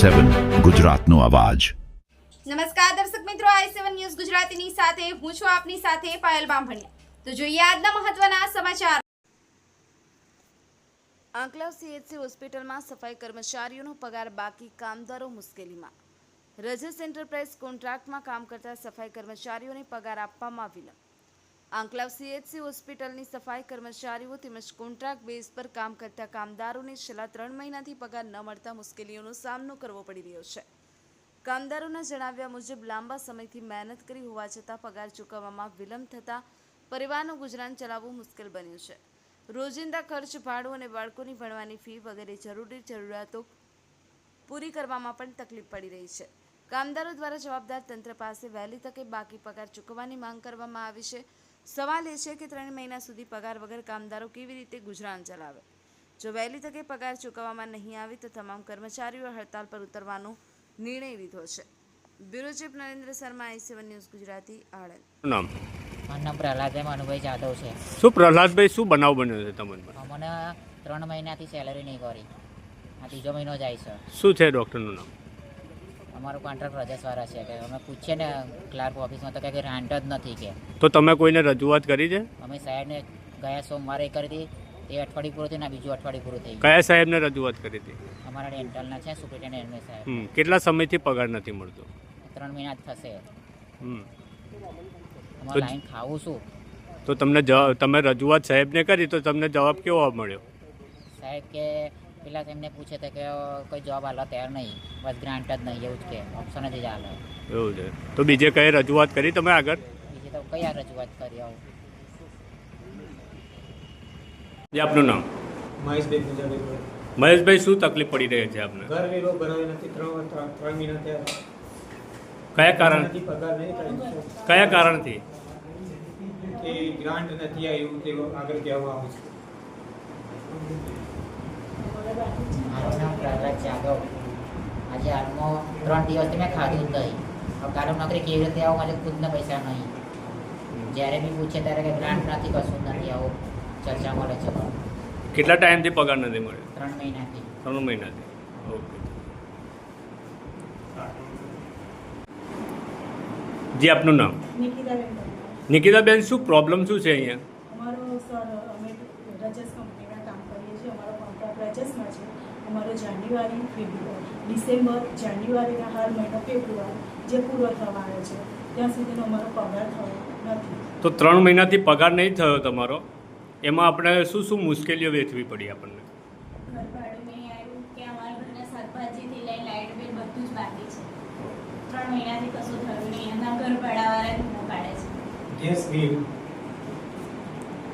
i7 ગુજરાતનો અવાજ। નમસ્કાર દર્શક મિત્રો, i7 ન્યૂઝ ગુજરાતીની સાથે હું છું આપની સાથે પાયલ બામભણિયા। તો જોઈએ આજના મહત્વના સમાચાર। આંકલાવ સીએચસી હોસ્પિટલમાં સફાઈ કર્મચારીઓનો પગાર બાકી, કામદારો મુશ્કેલીમાં। રજસ એન્ટરપ્રાઇઝ કોન્ટ્રાક્ટમાં કામ કરતા સફાઈ કર્મચારીઓને પગાર આપવામાં વિલંબ। આંકલાવ સીએચસી હોસ્પિટલની સફાઈ કર્મચારીઓ તેમજ કોન્ટ્રાક્ટ બેઝ પર કામ કરતા કામદારોને છેલ્લા 3 મહિનાથી પગાર ન મળતા મુશ્કેલીઓનો સામનો કરવો પડી રહ્યો છે। કામદારોના જણાવ્યા મુજબ લાંબા સમયથી મહેનત કરી હોવા છતાં પગાર ચૂકવવામાં વિલંબ થતાં પરિવારનું ગુજરાન ચલાવવું મુશ્કેલ બન્યું છે। રોજિંદા ખર્ચ, ભાડું અને બાળકોની ભણવાની ફી વગેરે જરૂરી જરૂરિયાતો પૂરી કરવામાં પણ તકલીફ પડી રહી છે। કામદારો દ્વારા જવાબદાર તંત્ર પાસે વહેલી તકે બાકી પગાર ચૂકવવાની માંગ કરવામાં આવી છે। સવાલ એ છે કે 3 મહિના સુધી પગાર વગર કામદારો કેવી રીતે ગુજરાન ચલાવે? જો વહેલી તકે પગાર ચૂકવવામાં નહીં આવે તો તમામ કર્મચારીઓ હડતાલ પર ઉતરવાનો નિર્ણય લીધો છે। Bureau chief Narendra Sharma, i7 news Gujarati, Anand. નામ? મારું નામ પ્રહલાદભાઈ મનુભાઈ જાદવ છે। શું પ્રહલાદભાઈ, શું બનાવ બન્યો છે તમને? અમને 3 મહિનાથી સેલરી નહીં કરી, આ 3જો મહિનો જાય છે। શું છે ડૉક્ટરનું નામ? અમારું કોન્ટ્રાક્ટ રજસવાળા છે કે અમે પૂછીએ ને ક્લાર્ક ઓફિસમાં તો કે રાંટ જ નથી કે। તો તમે કોઈને રજૂઆત કરી છે? અમે સાહેબને ગયા સોમવારે કરી હતી, તે અઠવાડિયું પૂરું થયું ને બીજું અઠવાડિયું પૂરું થઈ ગયું। કયા સાહેબને રજૂઆત કરી હતી? અમારા ડેન્ટલના છે સુપ્રિન્ટેન્ડન્ટ સાહેબ। કેટલા સમયથી પગાર નથી મળતો? 3 મહિના જ થશે। તો અમારે લાઈન ખાવું શું? તો તમે રજૂઆત સાહેબને કરી તો તમને જવાબ કેવો મળ્યો? સાહેબ કે પેલા એમને પૂછે તો કે કોઈ જવાબ આલો તૈયાર નહીં, બસ ગ્રાન્ટ જ નહીં, એવું જ કે ઓપ્શન જ હાલે। એવું છે? તો બીજે કઈ રજૂઆત કરી તમે આગળ? બીજી તો કયા રજૂઆત કરી આવું? જે આપનું નામ? મહેશભાઈ પૂજાભાઈ। મહેશભાઈ, શું તકલીફ પડી રહી છે આપને? ઘર વેરો બનાવી નથી, 3 મહિના થયા। કયા કારણ? નથી પગાર નહીં થાય કયા કારણથી? કે ગ્રાન્ટ નથી આવ્યું તે આગળ કહેવામાં આવે છે। મારું નામ પ્રહલાદ જાદવ। આજે હાલમાં 3 દિવસથી મેં ખાધું જ નહીં। હવે કાલે નોકરી કેવી રીતે આવું? મારે ખુદને પૈસા નહીં। જ્યારે બી પૂછે ત્યારે કે ગ્રાન્ટ નથી, કશું નથી, આવું ચર્ચા મળે છે। કેટલા ટાઈમથી પગાર નથી મળ્યો? 3 મહિનાથી। 3 મહિનાથી। ઓકે। જી આપનું નામ? નિકિતાબેન, શું પ્રોબ્લેમ શું છે અહીંયા? અમારો સર, અમે રજસ કંપનીમાં કામ કરીએ છીએ। અમારો કોન્ટ્રાક્ટ રજસમાં છે। અમારો જાન્યુઆરી, ફેબ્રુઆરી, ડિસેમ્બર, જાન્યુઆરીના હાલ મહિનો ફેબ્રુઆરી જે પૂરો થવા આવ્યો છે ત્યાં સુધીનો અમારો પગાર થયો નથી। તો 3 મહિનાથી પગાર નહીં થયો તમારો, એમાં આપણે શું શું મુશ્કેલીઓ વેઠવી પડી આપણને? ઘર ભાડું નહીં આવ્યું કે અમારા ઘરના શાકભાજીથી લઈને લાઇટ બિલ બધું જ બાકી છે। 3 મહિનાથી કશું થયું નહીં, એના ઘર ભાડાવાળા જ ન પાડે છે। Gas bill